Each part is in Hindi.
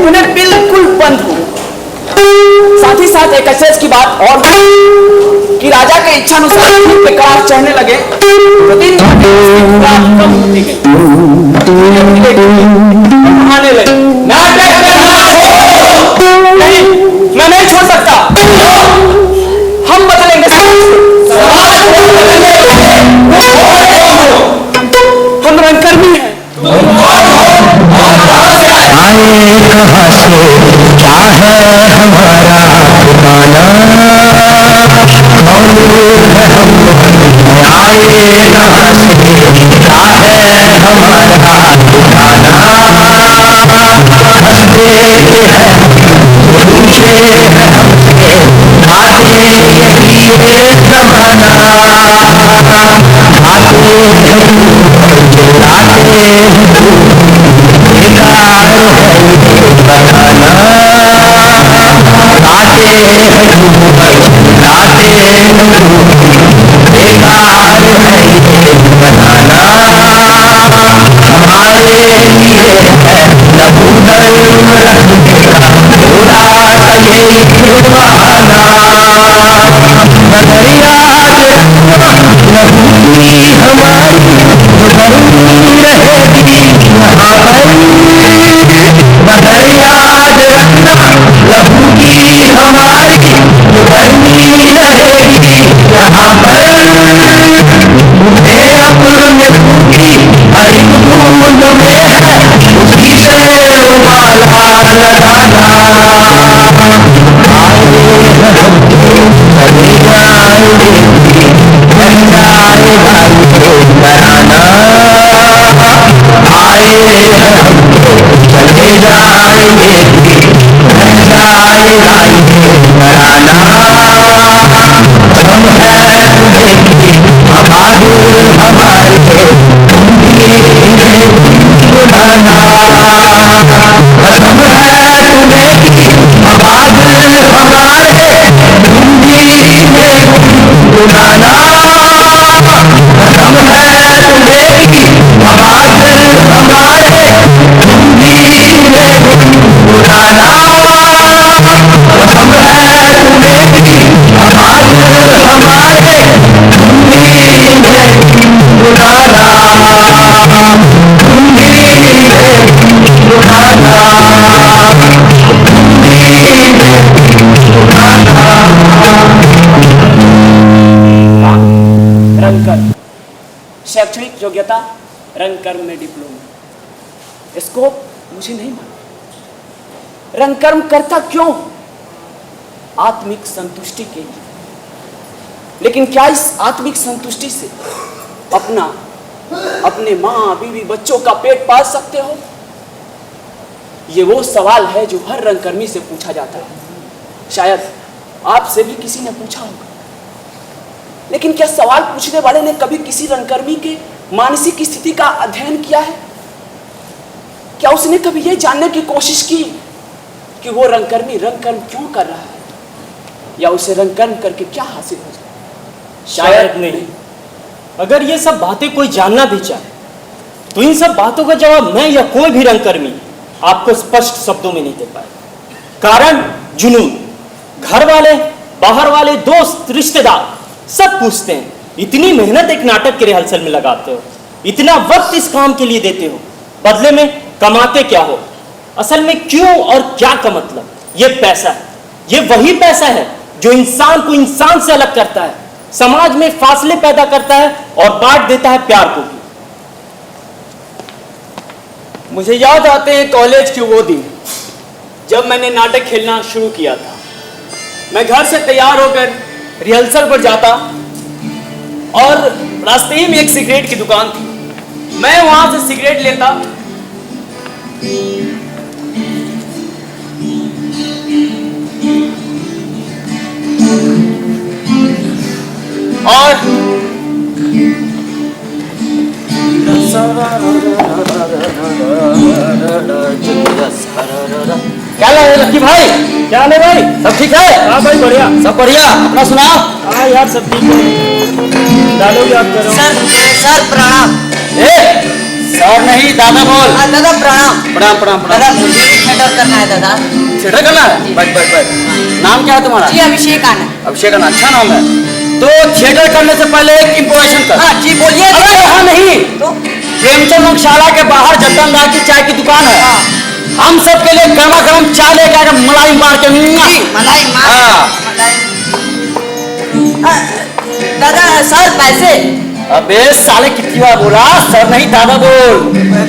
उन्हें बिल्कुल बंद हो। साथ ही साथ एक अचरज की बात और कि राजा के इच्छानुसार के करार चढ़ने लगे तो दिन कम होती गई, आने लगे। नहीं, मैं नहीं छोड़ सकता। हम बदलेंगे, हम रंगकर्मी हैं। आए कहाँ से, क्या है हमारा ठिकाना, कौन है हम, आए कहाँ से, क्या है हमारा ठिकाना, हंसते हैं पूछे हैं हमसे, आते यही है जमाना, आते हैं चिल्लाते हैं बेकार है ये बनाना, आते हैं लाते हैं बेकार है ये बनाना, हमारे लिए है नबूदर रखने का थोड़ा सा यही बहाना, मगर याद रखना नबूदी हमारी बनी रहेगी यहाँ पर, मगर याद रखना लहू की हमारी बनी रहेगी यहाँ पर, मुझे अपने की हर बूंद में है उसी से वाला लगाना, आए हम चले जाएंगे बन जाएगा ये घराना, आए हम चले जाएंगे बन जाएगा ये घराना, हम है तुम्हें बहादुर हमारे तुम भी इन्हें बुलाना, कसम है तुम्हें बहादुर हमारे तुम भी इन्हें बुलाना, कसम है तुम्हें बहादुर हमारे तुम भी इन्हें बुलाना, कसम है तुम्हें बहादुर हमारे तुम भी इन्हें बुलाना, तुम भी इन्हें बुलाना, तुम भी इन्हें बुलाना। रंगकर्म, शैक्षणिक योग्यता रंगकर्म में डिप्लोमा, स्कोप मुझे नहीं मालूम। रंगकर्म करता क्यों? आत्मिक संतुष्टि के लिए। लेकिन क्या इस आत्मिक संतुष्टि से अपने माँ बीवी बच्चों का पेट पाल सकते हो? ये वो सवाल है जो हर रंगकर्मी से पूछा जाता है। शायद आपसे भी किसी ने पूछा होगा। लेकिन क्या सवाल पूछने वाले ने कभी किसी रंगकर्मी के मानसिक स्थिति का अध्ययन किया है? क्या उसने कभी यह जानने की कोशिश की कि वो रंगकर्मी रंगकर्म क्यों कर रहा है, या उसे रंगकर्म करके क्या हासिल हो जाए? शायद नहीं। अगर ये सब बातें कोई जानना भी चाहे तो इन सब बातों का जवाब मैं या कोई भी रंगकर्मी आपको स्पष्ट शब्दों में नहीं दे पाए। कारण जुनून। घर वाले, बाहर वाले, दोस्त, रिश्तेदार सब पूछते हैं, इतनी मेहनत एक नाटक के रिहर्सल में लगाते हो, इतना वक्त इस काम के लिए देते हो, बदले में कमाते क्या हो? असल में क्यों और क्या का मतलब? ये पैसा है। ये वही पैसा है जो इंसान को इंसान से अलग करता है, समाज में फासले पैदा करता है और बांट देता है प्यार को भी। मुझे याद आते हैं कॉलेज के वो दिन जब मैंने नाटक खेलना शुरू किया था। मैं घर से तैयार होकर रिहर्सल पर जाता और रास्ते ही में एक सिगरेट की दुकान थी। मैं वहां से सिगरेट लेता और क्या है लक्की भाई? क्या है भाई? सब ठीक है? हाँ भाई बढ़िया, सब बढ़िया। अपना सुनाओ। हाँ यार सब ठीक है। डायलॉग याद करो। सर प्रणाम। सर नहीं, दादा बोल। दादा प्रणाम। प्रणाम प्रणाम दादा प्रणाम। मुझे भी थिएटर करना है दादा। थिएटर करना है? बैठ बैठ बैठ। नाम क्या है तुम्हारा? जी अभिषेक आनंद। अभिषेक आनंद, अच्छा नाम है। तो थिएटर करने से पहले एक इंपोजिशन कर। हाँ जी बोलिए। अरे यहाँ नहीं, तो प्रेमचंद अंगशाला के बाहर जतन राय की चाय की दुकान है। हाँ। हम सब के लिए गर्मा गर्म चाय लेके आएगा, मलाई मार के। मलाई मार। हाँ। दादा सर पैसे। अबे साले कितनी बार बोला, सर नहीं दादा बोल।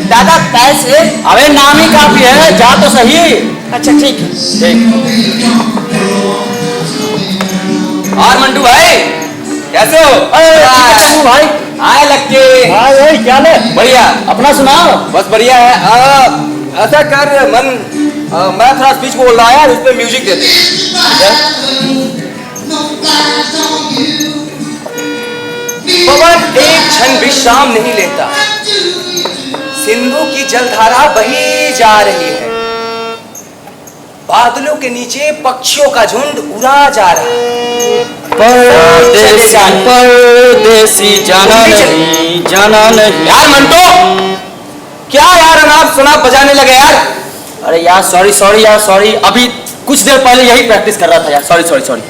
दादा पैसे। अबे नाम ही काफी है, जा तो सही। अच्छा ठीक है। ठीक। और मंटू भाई कैसे हो? भाई आए लक्के। हाँ भाई क्या ले? बढ़िया। अपना सुनाओ। बस बढ़िया है। ऐसा कर मैं थोड़ा स्पीच बोल रहा है, उस पर म्यूजिक दे दे। पवन एक क्षण विश्राम नहीं लेता, सिंधु की जलधारा बही जा रही है, बादलों के नीचे पक्षियों का झुंड उड़ा जा रहा है। परदेसी जाना नहीं, जाना नहीं। यार मंटो, क्या यार अनाप शनाप बजाने लगे यार? अरे यार सॉरी सॉरी यार सॉरी, अभी कुछ देर पहले यही प्रैक्टिस कर रहा था यार, सॉरी सॉरी सॉरी।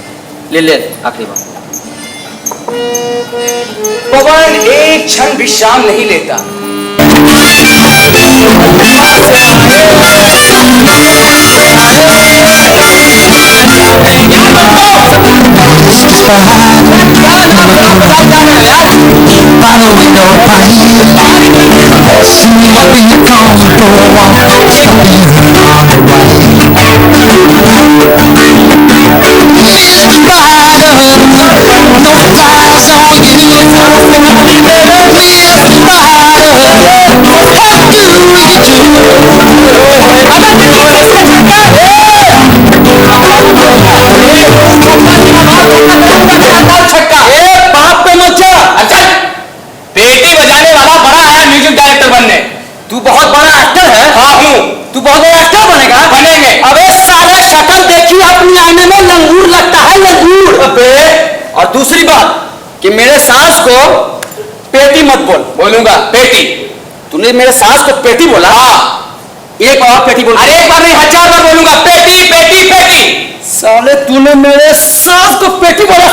ले ले आखिरी बार। पवन एक क्षण विश्राम नहीं लेता, Following your mind, see what you come for, something on the पेटी बजाने वाला बड़ा आया म्यूजिक डायरेक्टर बनने। तू बहुत बड़ा एक्टर है। हाँ हूँ। तू बहुत बड़ा एक्टर बनेगा। बनेंगे। अबे साले शक्ल देखी अपनी आईने में, लंगूर लगता है लंगूर। अबे और दूसरी बात कि मेरे सास को पेटी मत बोल। बोलूंगा पेटी। तूने मेरे सास को पेटी बोला? हाँ। एक बार पेटी बोल। अरे एक बार नहीं 1000 बार बोलूंगा, पेटी पेटी पेटी। साले तूने मेरे सास को पेटी बोला।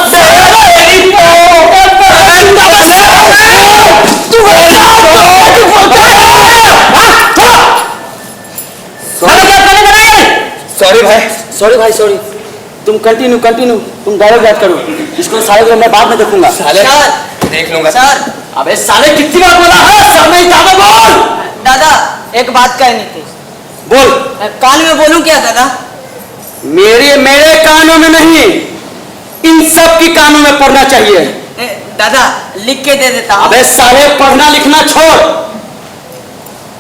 सॉरी भाई। सॉरी भाई सॉरी। तुम कंटिन्यू कंटिन्यू, तुम डायलॉग याद करो। इसको साले को मैं बाद में देखूंगा। साले सर। देख लूंगा सर। अबे साले कितनी बार बोला है, सर नहीं दादा बोल। दादा एक बात कहनी थी। बोल। कान में बोलूं क्या दादा? मेरे कानों में नहीं, इन सब की कानों में पढ़ना चाहिए। दादा लिख के दे देता हूँ। अबे साले पढ़ना लिखना छोड़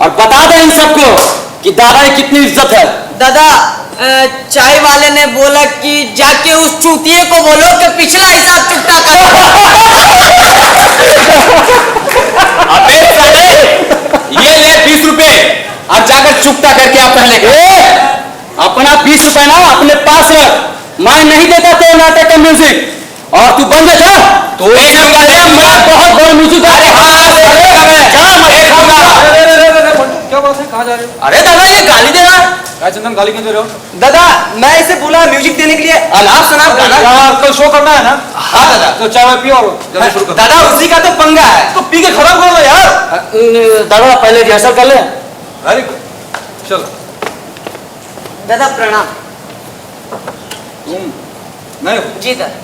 और बता दे इन सबको कि दादा की कितनी इज्जत है। दादा चाय वाले ने बोला कि जाके उस चूतिए को बोलो कि पिछला हिसाब चुकता करो। अबे साले ये ले 20 रुपए और जाकर चुकता करके आप पहले अपना 20 रुपए ना अपने पास रख, मैं नहीं देता तेरे नाटक का म्यूजिक। और तू बंद जा। तो एक लूंगा ले, मैं बहुत बड़ा म्यूजिक। अरे हाँ क्या बात है, कहाँ जा रहे हो? अरे दादा ये गाली दे रहा है। क्या चंदन, गाली क्यों दे रहे हो? दादा मैं इसे बोला म्यूजिक देने के लिए, अनाप शनाप गाना। यार कल शो करना है ना? हाँ दादा। तो चाय वाय पियो और जल्दी शुरू करो। दादा उसी का तो पंगा है, तो पी के खत्म कर लो यार। दादा पहले रिहर्सल कर ले। वेरी गुड, चलो। दादा प्रणाम। तुम नहीं हो? जी दादा।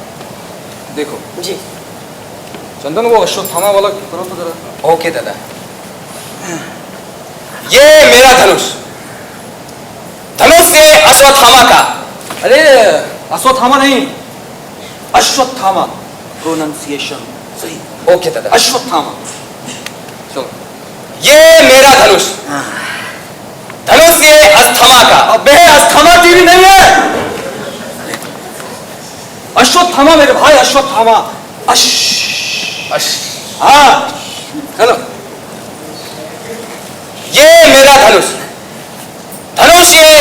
देखो जी। चंदन वो अश्वत्थामा वाला करो तो जरा। ओके दादा। ये मेरा धनुष, धनुष ये अश्वत्थामा का। अरे अश्वत्थामा नहीं, अश्वत्थामा प्रोनाउंसिएशन सही। ओके दादा। अश्वत्थामा। चलो। ये मेरा धनुष, धनुष ये अस्थमा का। अबे अस्थमा टीवी नहीं है, अश्वत्थामा मेरे भाई, अश्वत्थामा। हाँ चलो। ये मेरा धनुष, धनुष ये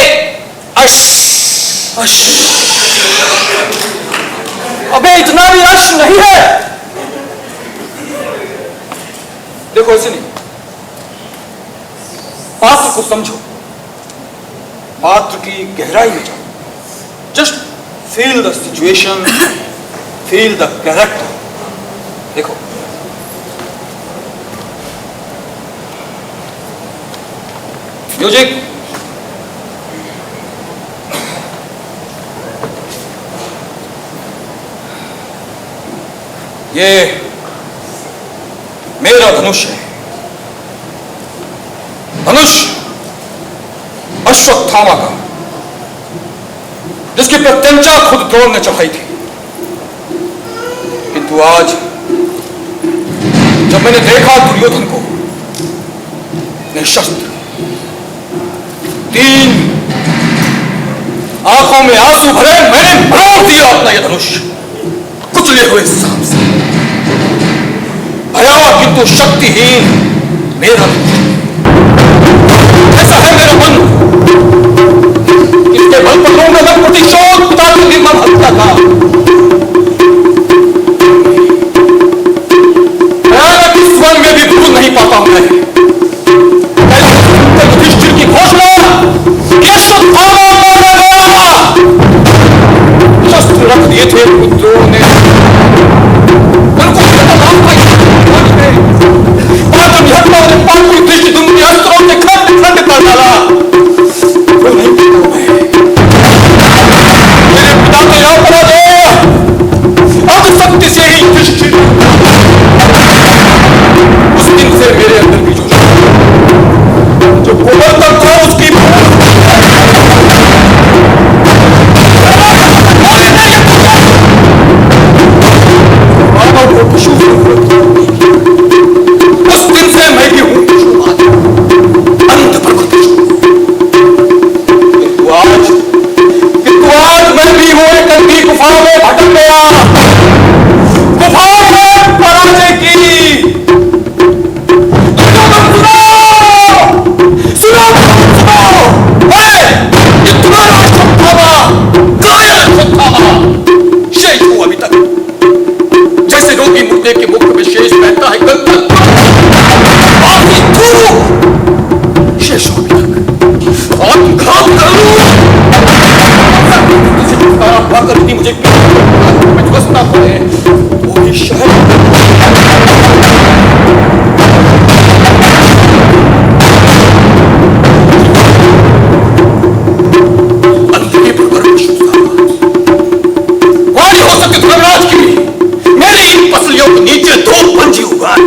अबे इतना भी रश नहीं है। देखो ऐसे नहीं, पात्र को समझो, पात्र की गहराई में जाओ। Just feel the situation, feel the character. देखो, म्यूजिक। ये मेरा धनुष है। धनुष अश्वत्थामा का, जिसकी प्रत्यंचा खुद द्रोण ने चढ़ाई थी। किंतु आज जब मैंने देखा दुर्योधन को निशस्त्र, 3 आंखों में आंसू भरे मैंने मरोड़ दिया अपना यह धनुष कुचले हुए सांप से। भयावह किंतु शक्तिहीन मेरा धनुष। ऐसा है मेरा मन, इसके बल पर मैं लग प्रतिशोध पिता की निर्मम हत्या का। मैं इस वन में भी भूल नहीं पाता हूं। मैं युधिष्ठिर की घोषणा शस्त्र रख दिए थे पुत्रों ने, अस्त्रों से खंड खंड कर डाला। मेरे पिता ने यह पराजय अब शक्ति से ही युधिष्ठिर। उस दिन से मेरे अंदर भी जो गोवर्धन था उसकी उस दिन से मैं भी हूं अंत प्रकृति। किंतु आज मैं भी हूं एक अंधी गुफा में भटक गया, गुफा में पराजय की। सुनो, ये तुम्हारा अश्वत्थामा, कायर अश्वत्थामा शेष हूं अभी तक। जैसे रोगी मुर्दे के मुख में शेष बहता है गंतव्य, शेष हो अभी तक। और घाव करूं पाकर भी मुझे बचना पड़े। वो भी शहर अंधे पर वारी हो सके धर्मराज की। मेरी पसलियों के नीचे 2 पंछी उगाए,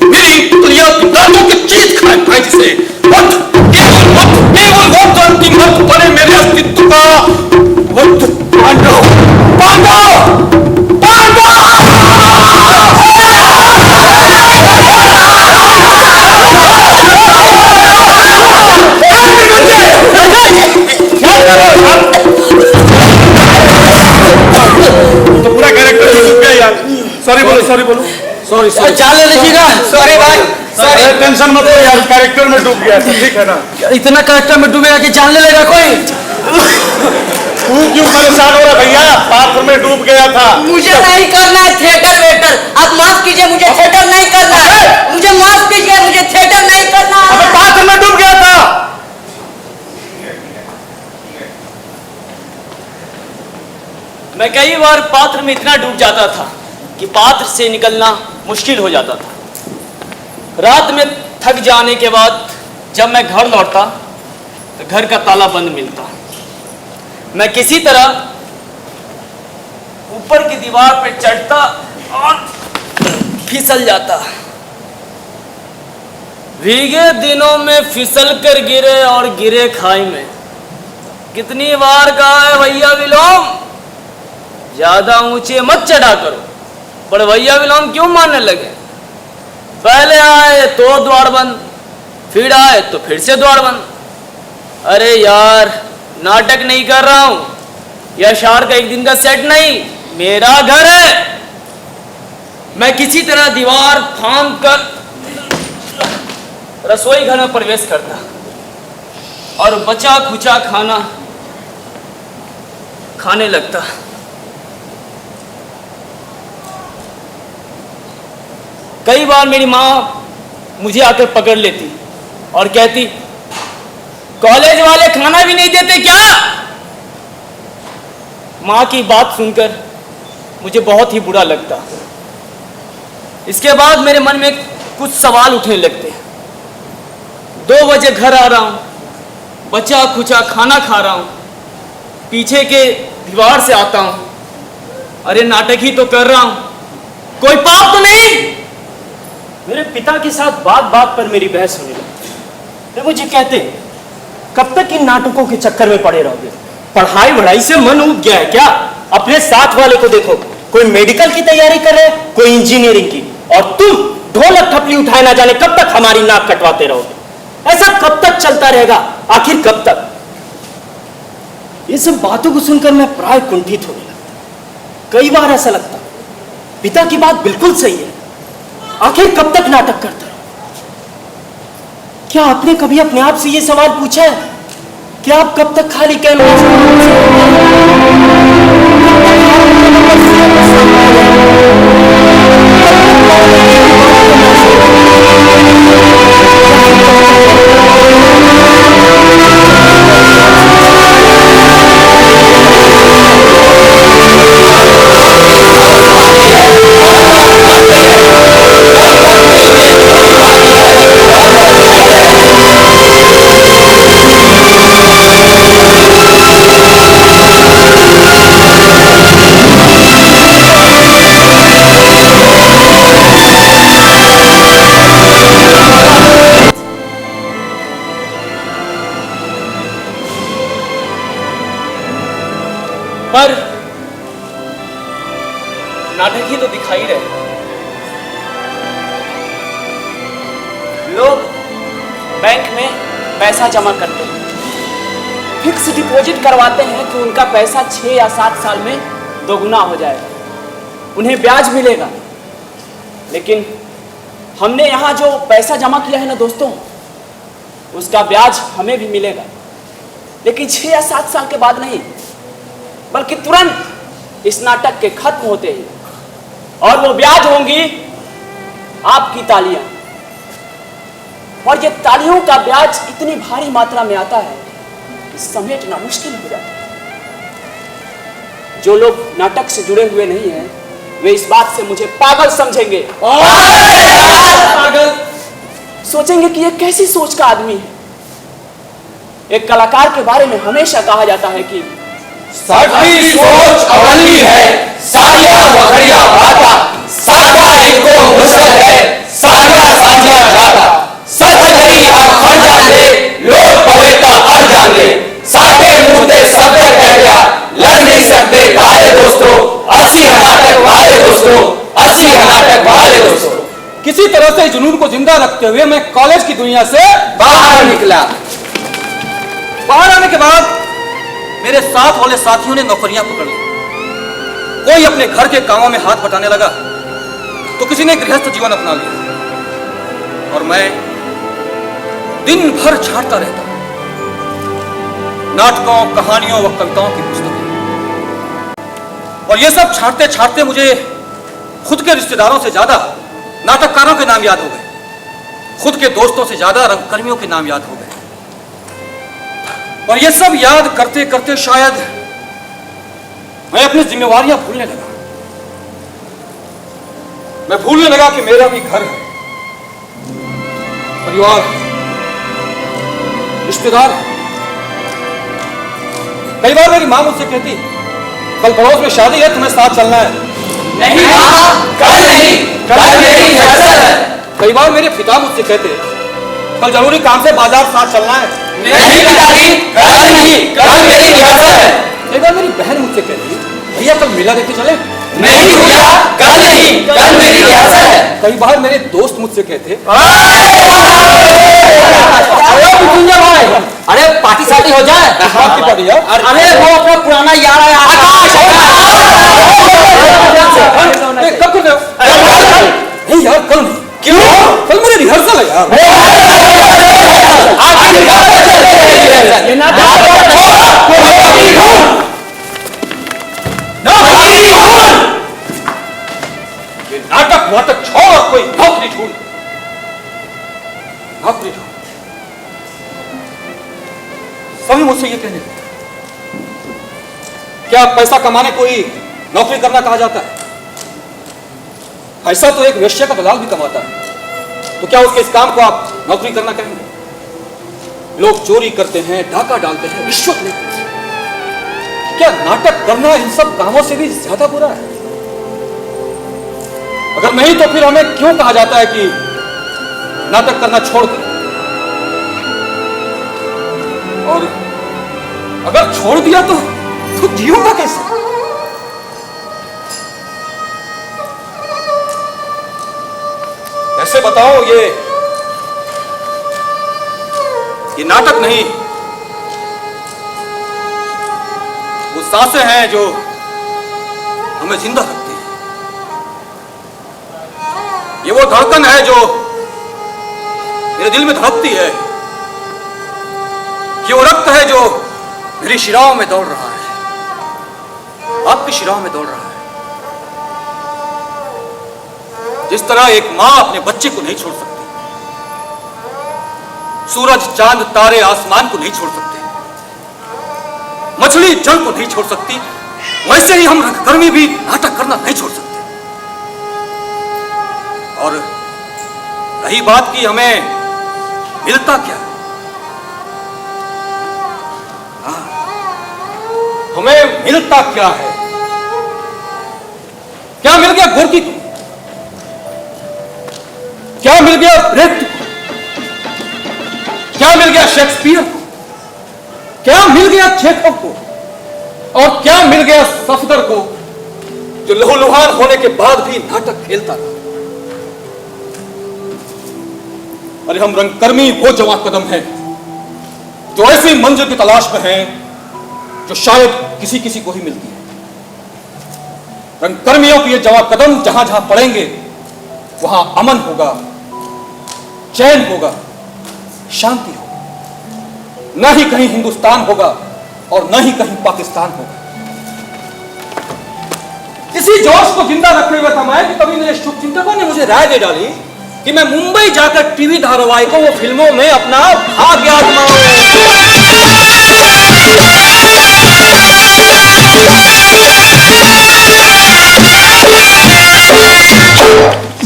मेरी पुतलियां दांतों के चीज खाए जिसे केवल वो अंतिम मत बने मेरे अस्तित्व का। वक्त पांडव पांडव पांडव। तो पूरा कैरेक्टर डूब गया यार। सॉरी बोलो। सॉरी जान ले लीजिएगा। सॉरी भाई, सॉरी। टेंशन मत लो यार, कैरेक्टर में डूब गया, ठीक है ना। इतना कैरेक्टर में डूबेगा कि जान ले लेगा कोई। तू क्यों परेशान हो रहा भैया? पात्र में डूब गया था। मुझे नहीं करना है थिएटर वेटर। आप माफ कीजिए, मुझे थिएटर नहीं करना है। मुझे माफ कीजिए, मुझे थिएटर नहीं करना है। अबे पात्र में डूब गया था। मैं कई बार पात्र में इतना डूब जाता था कि पात्र से निकलना मुश्किल हो जाता था। रात में थक जाने के बाद जब मैं घर लौटता तो घर का ताला बंद मिलता। मैं किसी तरह ऊपर की दीवार पर चढ़ता और फिसल जाता। भीगे दिनों में फिसल कर गिरे और गिरे खाई में। कितनी बार कहा है भैया विलोम, ज्यादा ऊंचे मत चढ़ा करो, पर भैया विलोम क्यों मानने लगे? पहले आए तो द्वार बंद, फिर आए तो फिर से द्वार बंद। अरे यार, नाटक नहीं कर रहा हूं, यह शार का एक दिन का सेट नहीं, मेरा घर है। मैं किसी तरह दीवार फांद कर रसोई घर में प्रवेश करता और बचा खुचा खाना खाने लगता। कई बार मेरी माँ मुझे आकर पकड़ लेती और कहती, कॉलेज वाले खाना भी नहीं देते क्या? माँ की बात सुनकर मुझे बहुत ही बुरा लगता। इसके बाद मेरे मन में कुछ सवाल उठने लगते हैं। 2 बजे घर आ रहा हूं, बचा खुचा खाना खा रहा हूं, पीछे के दीवार से आता हूं, अरे नाटक ही तो कर रहा हूं, कोई पाप तो नहीं? मेरे पिता के साथ बात बात पर मेरी बहस होने लगती। वे मुझे कहते, कब तक इन नाटकों के चक्कर में पड़े रहोगे? पढ़ाई वढ़ाई से मन उब गया है क्या? अपने साथ वाले को देखो, कोई मेडिकल की तैयारी कर रहे, कोई इंजीनियरिंग की, और तुम ढोलक ठपली उठाए ना जाने कब तक हमारी नाक कटवाते रहोगे। ऐसा कब तक चलता रहेगा? आखिर कब तक? ये सब बातों को सुनकर मैं प्राय कुंठित होने लगता। कई बार ऐसा लगता, पिता की बात बिल्कुल सही है, आखिर कब तक नाटक करता रहो? क्या आपने कभी अपने आप से ये सवाल पूछा है कि आप कब तक खाली कैनवास पर नाटक ही तो दिखाई रहे। लोग बैंक में पैसा जमा करते हैं, फिक्स डिपॉजिट करवाते हैं कि उनका पैसा 6 या 7 साल में दोगुना हो जाएगा, उन्हें ब्याज मिलेगा। लेकिन हमने यहाँ जो पैसा जमा किया है ना दोस्तों, उसका ब्याज हमें भी मिलेगा, लेकिन 6 या 7 साल के बाद नहीं, बल्कि तुरंत इस नाटक के खत्म होते ही। और वो ब्याज होंगी आपकी तालियां। और ये तालियों का ब्याज इतनी भारी मात्रा में आता है कि समेटना मुश्किल हो जाता है। जो लोग नाटक से जुड़े हुए नहीं हैं, वे इस बात से मुझे पागल समझेंगे। पागल सोचेंगे कि ये कैसी सोच का आदमी है। एक कलाकार के बारे में हमेशा कहा जाता है कि सबकी सोच अवली है, साया वखरिया बाता, सादा इनको मुश्किल है, साया साझा जाता, सच नहीं अखंड जाने, लोग पवित्र अर जाने, साथे मुद्दे शब्द कह गया, लड़ नहीं सकते काले दोस्तों, अस्सी नाटक वाले दोस्तों, अस्सी नाटक वाले दोस्तों। किसी तरह से जुनून को जिंदा रखते हुए मैं कॉलेज की दुनिया से बाहर निकला। बाहर आने के बाद मेरे साथ वाले साथियों ने नौकरियां पकड़ ली। कोई अपने घर के कामों में हाथ बटाने लगा, तो किसी ने गृहस्थ जीवन अपना लिया, और मैं दिन भर छांटता रहता नाटकों, कहानियों व कविताओं की पुस्तकें। और ये सब छांटते छांटते मुझे खुद के रिश्तेदारों से ज्यादा नाटककारों के नाम याद हो गए, खुद के दोस्तों से ज्यादा रंगकर्मियों के नाम याद हो गए। और ये सब याद करते करते शायद मैं अपनी जिम्मेवारियां भूलने लगा। मैं भूलने लगा कि मेरा भी घर है, परिवार है, रिश्तेदार है। कई बार मेरी मां मुझसे कहती, कल पड़ोस में शादी है, तुम्हें साथ चलना है। नहीं मां, कल नहीं, कल मेरी रिहर्सल है। कई बार मेरे पिता मुझसे कहते, कल जरूरी काम से बाजार साथ चलना है। नहीं पिताजी, कल नहीं, कल मेरी रिहर्सल है। कई बार मेरी बहन मुझसे कहती, भैया कल मेला देखने चले। नहीं भैया, कल नहीं, कल मेरी रिहर्सल है। कई बार मेरे दोस्त मुझसे कहते, अरे पार्टी साटी हो जाए। आपकी पार्टी यार। अरे वो अपना पुराना यार है आकाश। कब कर रहे हो? नहीं यार कल नहीं। क्यों? कल मेरी रिहर्सल है यार। ये नाटक वाटक छोड़ और कोई नौकरी ढूंढ, नौकरी ढूंढ। सभी मुझसे ये कहने लगे, क्या पैसा कमाने को ही नौकरी करना कहा जाता है? पैसा तो एक वेश्या का दलाल भी कमाता है, तो क्या उसके इस काम को आप नौकरी करना कहेंगे? लोग चोरी करते हैं, डाका डालते हैं, रिश्वत लेते हैं, क्या नाटक करना इन सब कामों से भी ज्यादा बुरा है? अगर नहीं तो फिर हमें क्यों कहा जाता है कि नाटक करना छोड़ दो? और अगर छोड़ दिया तो जीऊंगा कैसे? कैसे बताओ? ये नाटक नहीं, वो सांसें हैं जो हमें जिंदा रखती हैं। ये वो धड़कन है जो मेरे दिल में धड़कती है। ये वो रक्त है जो मेरी शिराओं में दौड़ रहा है, आपकी शिराओं में दौड़ रहा है। जिस तरह एक मां अपने बच्चे को नहीं छोड़ सकती, सूरज चांद तारे आसमान को नहीं छोड़ सकते, मछली जल को नहीं छोड़ सकती, वैसे ही हम रंगकर्मी भी नाटक करना नहीं छोड़ सकते। और रही बात की हमें मिलता क्या, हमें मिलता क्या है? क्या मिल गया गोरकी को? क्या मिल गया ब्रेख्ट को? क्या मिल गया शेक्सपियर को? क्या मिल गया चेखव को? और क्या मिल गया सफदर को, जो लहूलुहान होने के बाद भी नाटक खेलता था? अरे हम रंगकर्मी वो जवां कदम हैं जो ऐसी मंजिल की तलाश में हैं जो शायद किसी किसी को ही मिलती है। रंगकर्मियों के ये जवां कदम जहां जहां पड़ेंगे वहां अमन होगा, चैन होगा, शांति होगा। न ही कहीं हिंदुस्तान होगा और न ही कहीं पाकिस्तान होगा। इसी जोश को जिंदा रखे हुए था मैं कि कभी मेरे शुभचिंतकों ने मुझे राय दे डाली कि मैं मुंबई जाकर टीवी धारावाहिकों व फिल्मों में अपना भाग्य आजमाऊं।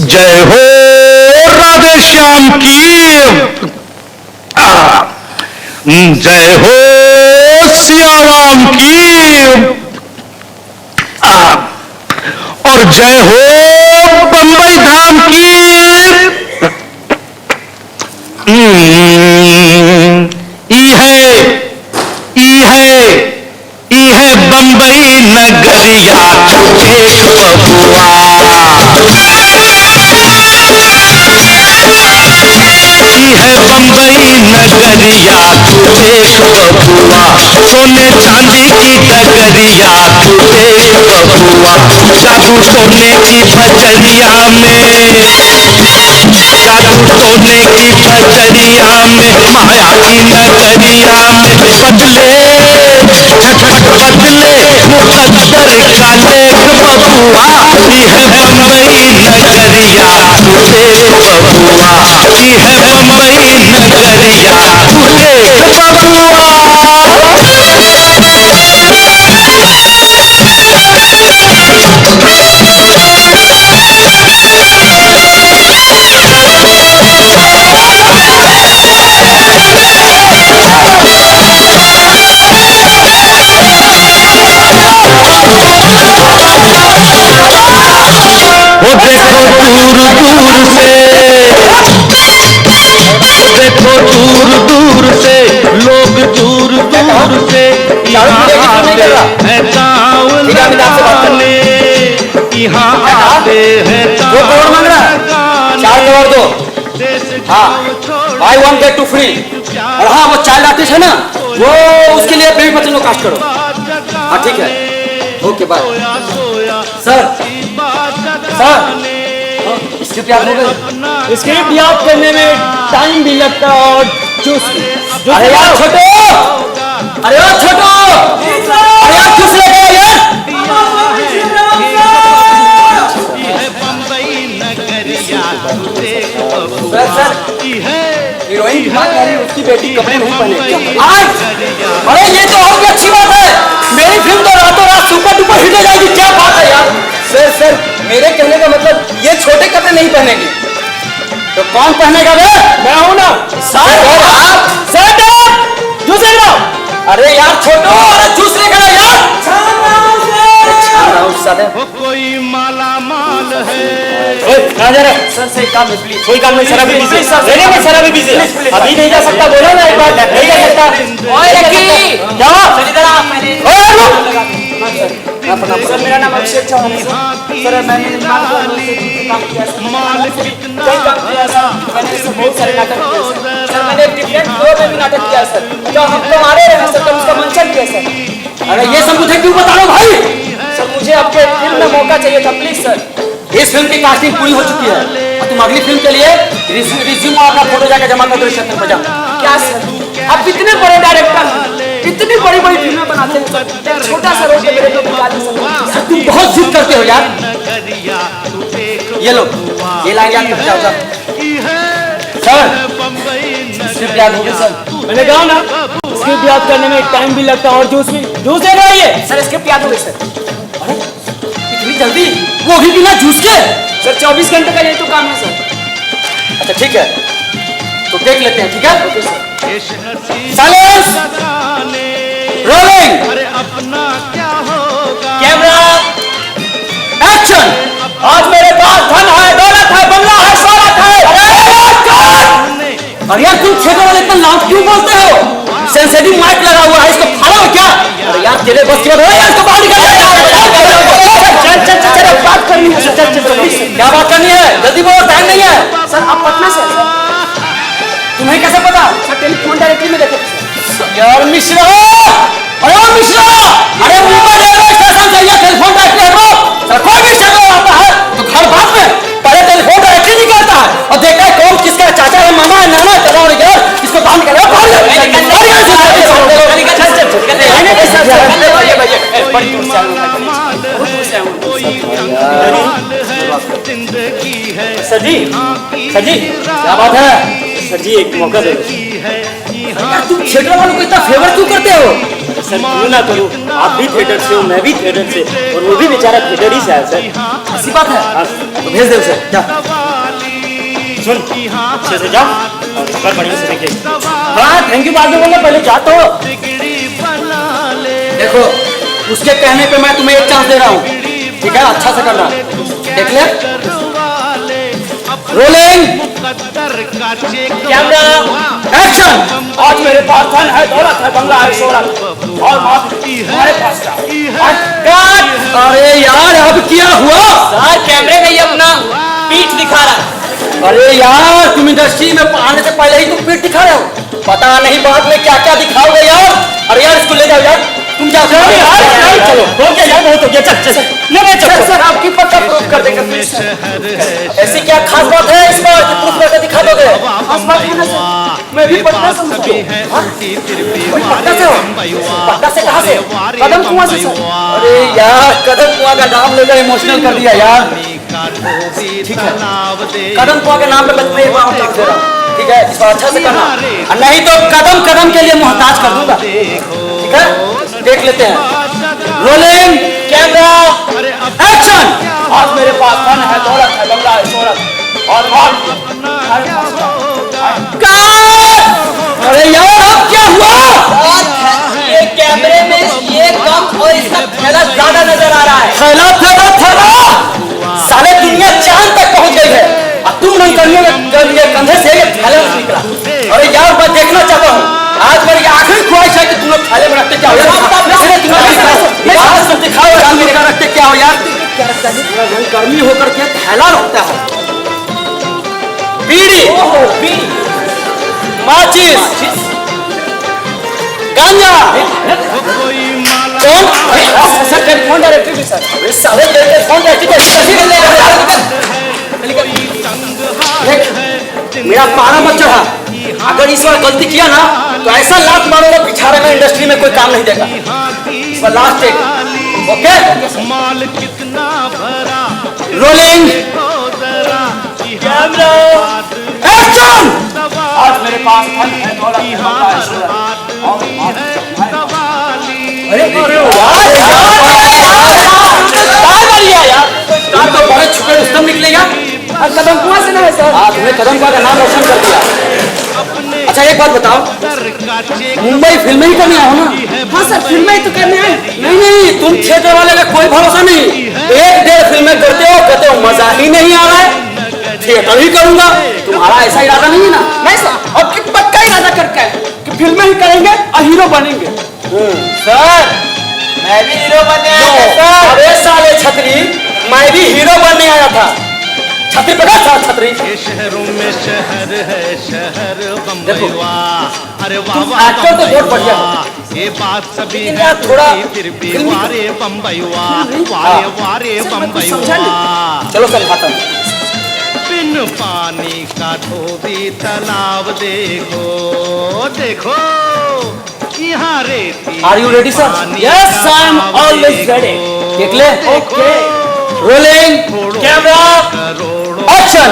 जय हो राधे श्याम की, जय हो सियाराम की, और जय हो बंबई धाम की। ई है बंबई नगरिया देख बबुआ, है बंबई नगरिया तू देख बबुआ, सोने चांदी की डगरिया तू देख बबुआ, जादू टोने की भजरिया में, जादू टोने की भजरिया में, माया की नगरिया में बदले झटपट बदले मुकद्दर का लेख बबुआ, है बंबई नगरिया तू देख बबुआ, है बंबई नगरिया तू देख बबुआ। वो देखो दूर दूर से, देखो दूर दूर से लोग दूर दूर से यहाँ आते हैं गाँव लगाने, यहाँ आते हैं गाँव लगाने। हाँ, I want that to free। और हाँ, वो चाइल्ड आर्टिस्ट है ना, वो उसके लिए बेबी पतंग कास्ट करो। हाँ ठीक है, ओके बाय। सर स्क्रिप्ट याद हो गई? स्क्रिप्ट याद करने में टाइम भी लगता है और चूस अरे यार छोटो, अरे यार छोटो, अरे यार चूस लगे यार। सर हीरोइन की बात कर रही है, उसकी बेटी कपड़े नहीं पहने। आज अरे ये तो और भी अच्छी बात है, मेरी फिल्म तो रातों रात सुपर डुपर हिट हो जाएगी। क्या बात है यार। सर मेरे कहने का मतलब ये छोटे कपड़े नहीं पहनेंगे तो कौन पहनेगा बे? मैं हूं ना। अरे यार छोटो, अरे जूस लेकर आ यार। कोई माला माल है। कहाँ जा रहा है? सर से काम है प्लीज। कोई काम नहीं, शराबी बिजी है। मैं शराबी बिजी है। अभी नहीं जा सकता, बोला ना एक बार नहीं जा सकता। ओए लकी क्या चल इधर आ पहले। सर मेरा नाम अभिषेक चौहान है सर। मैंने काम किया सर। कई काम किया सर। मैंने इसमें बहुत सारे नाटक किए सर। मैंने एक डिफरेंट फ्लोर में भी नाटक किया सर। तो हम तो मारे रहे सर, तो उसका मंचन किया सर। अरे ये सब मुझे क्यों बता रहे हो भाई? सर मुझे आपके फिल्म में मौका चाहिए था प्लीज सर। इस फिल्म की कास्टिंग पूरी हो चुकी है और तुम अगली फिल्म के लिए रिज्यूम और अपना फोटो जाकर जमा कर दो रिसेप्शन पर जाओ। क्या सर, आप इतने बड़े डायरेक्टर हैं, इतनी बड़ी बड़ी फिल्में बनाते हैं सर, एक छोटा सा रोल के मेरे को दिखा दे सर। तुम बहुत जिद करते हो यार। ये लो, ये लाइन याद कर जाओ सर। स्क्रिप्ट याद होगी सर? मैंने कहा ना, स्क्रिप्ट याद करने में टाइम भी लगता है और जूस ले रही है। सर स्क्रिप्ट याद हो गई सर। इतनी जल्दी, वो भी बिना जूस के? सर 24 घंटे का यही तो काम है सर। अच्छा ठीक है, तो देख लेते हैं। ठीक है, साइलेंस, रोलिंग, कैमरा, एक्शन। आज मेरे पास धन है, दौलत है, बंगला है, शोहरत है। अरे यार तुम थिएटर वाले इतना लाउड क्यों बोलते हो? सेंसिटिव माइक लगा हुआ है, इसको फाड़ो क्या? अरे यार तेरे बस की बात है यार, इसको बाहर चल बात करनी है सर। चल क्या बात करनी है? जल्दी बोलो, टाइम नहीं है। सर आप पटना से हैं सर? तुम्हें कैसे पता? सर टेलीफोन डायरेक्टरी में देखे थे यार मिश्रा, अरे मिश्रा, अरे मुंबई रेलवे स्टेशन से ये टेलीफोन डायरेक्टरी हटो। सर कोई भी शहर आता है तो घर बात में पहले टेलीफोन डायरेक्टरी निकलता है और देखता है कौन किसका चाचा है, मामा है, नाना है, कदम और यार इसको बाहर निकालो। सर जी, क्या बात है? सर जी एक मौका दो। यार तुम थिएटर वालों को इतना फेवर क्यों करते हो? सर क्यों ना करूं, आप भी थिएटर से हो, मैं भी थिएटर से, और वो भी बेचारा थिएटर ही से है सर। ऐसी बात है? हाँ, तो भेज दे उसे, जा। सुन अच्छे से जा और पेपर बढ़िया से देखे। हाँ थैंक यू बाद में बोलना, पहले जा तो। देखो उसके कहने पे मैं तुम्हें एक चांस दे रहा हूँ, ठीक है? अच्छा से करना, देख ले। Rolling, camera, action. आज मेरे पास धन है, दौलत है, बंगला है, शोहरत, और हमारे पास क्या? अरे यार अब क्या हुआ? सर कैमरे में ये अपना पीठ दिखा रहा है। अरे यार तुम इंडस्ट्री में आने से पहले ही तुम पीठ दिखा रहे हो, पता नहीं बाद में क्या क्या दिखाओगे यार। अरे यार इसको ले जाओ यार, तुम जाओ। चलो हो गया यार, बहुत हो गया, चल चल ले चल। सर आपकी पक्का प्रूफ कर देंगे प्लीज सर। ऐसी क्या खास बात है इस बार कि प्रूफ करके दिखा दोगे? खास बात है ना सर, मैं भी पटना से हूँ। पटना से हो? पटना से कहाँ से? कदम कुआं से सर। अरे यार कदम कुआं का नाम लेकर इमोशनल कर दिया यार। ठीक है, कदम कुआं के नाम पे मैं तुम्हें एक बार चांस दे रहा हूँ, ठीक है? इस बार अच्छा से करना, और नहीं तो कदम कदम के लिए मोहताज कर दूंगा। ठीक है, देख लेते हैं। Rolling, camera, action. आज मेरे पास धन है, दौलत है, बंगला है, शोहरत, और अरे यार अब क्या हुआ? ये कैमरे में ये कम और इसका थैला ज्यादा नजर आ रहा है। थैला थैला थैला, साले दुनिया चांद तक पहुंच गई है और तुम रंगकर्मियों के कंधे से ये थैला निकला। अरे यार मैं देखना चाहता हूँ, आज मेरी आखिरी ख्वाहिश है कि तुम लोग थैले में रखते क्या हो यार? दिखाओ रखते क्या हो यार? रंगकर्मी होकर के थैला रखता है। बीड़ी, माचिस, गांजा, सर टेलीफोन डायरेक्टरी भी सर। साले टेलीफोन डायरेक्टरी को कैसे ले रहा है? मेरा पारा मत चढ़ा, अगर इस बार गलती किया ना तो ऐसा लात मारूंगा पिछाड़े में इंडस्ट्री में कोई काम नहीं देगा। इस बार last take, okay? Rolling, camera, action. आज मेरे पास धन है, दौलत है, कदमगा का नाम रोशन कर दिया। अच्छा एक बात बताओ, मुंबई फिल्में ही करने आए हो ना? हाँ सर, फिल्में तो करने आए। नहीं नहीं, तुम थिएटर वाले का कोई भरोसा नहीं। एक डेढ़ फिल्में करते हो, कहते हो मजा ही नहीं आ रहा है, थिएटर ही करूंगा। तुम्हारा ऐसा इरादा नहीं है ना? नहीं सर, और कि पक्का इरादा करके आए कि फिल्में ही करेंगे और हीरो बनेंगे। सर मैं भी हीरो बनने आया था सर। अरे साले छतरी, मैं भी हीरो बनने आया था। छतरी पकड़ साला छतरी। शहरों में शहर है शहर देखो, अरे तुम एक्टर तो बहुत बढ़िया हो, ये बात सभी लेकिन यार थोड़ा फिर भी फिल्मी कर। वारे बम्बई वारे बम्बई चलो समझाता हूँ। बिन पानी का धोबी तालाब देखो देखो यहाँ रेती। Are you ready, sir? Yes, I am always ready. देख ले। Okay, rolling camera action.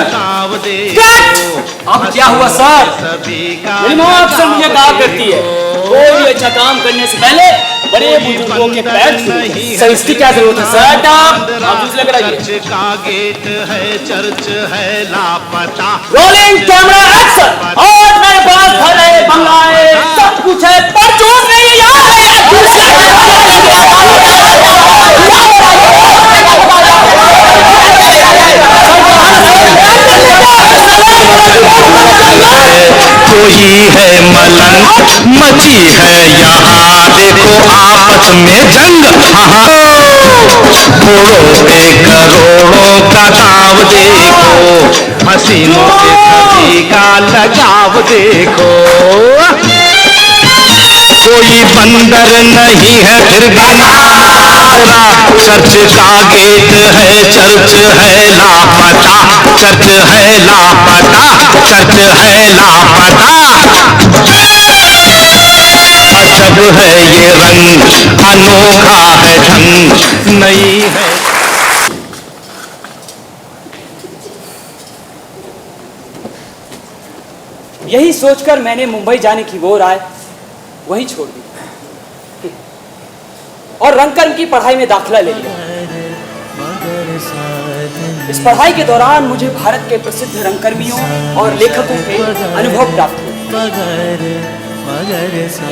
अब क्या हुआ सर? मेरी माँ अक्सर मुझे कहा करती है, कोई भी अच्छा काम करने से पहले बड़े बुजुर्गों के पैर छूओ। सर इसकी क्या जरूरत है सर? आप दूसरे कराइए। चर्च का गेट है चर्च है लापता। Rolling camera action. और मेरे पास घर है, बंगला है, सब कुछ है, पर चोट नहीं है यार। कोई है मलंग मची है यहाँ देखो आपस में जंग। करोड़ों पे करोड़ों का दाव देखो हसीनों से सभी का लगाव देखो। कोई बंदर नहीं है फिर गनारा। चर्च का गेट है चर्च है लापता। चर्च है लापता। चर्च है लापता। अजब है ये रंग अनोखा है ढंग नई है। यही सोचकर मैंने मुंबई जाने की वो राय वहीं छोड़ दी और रंगकर्म की पढ़ाई में दाखिला ले लिया। इस पढ़ाई के दौरान मुझे भारत के प्रसिद्ध रंगकर्मियों और लेखकों के अनुभव प्राप्त हुए।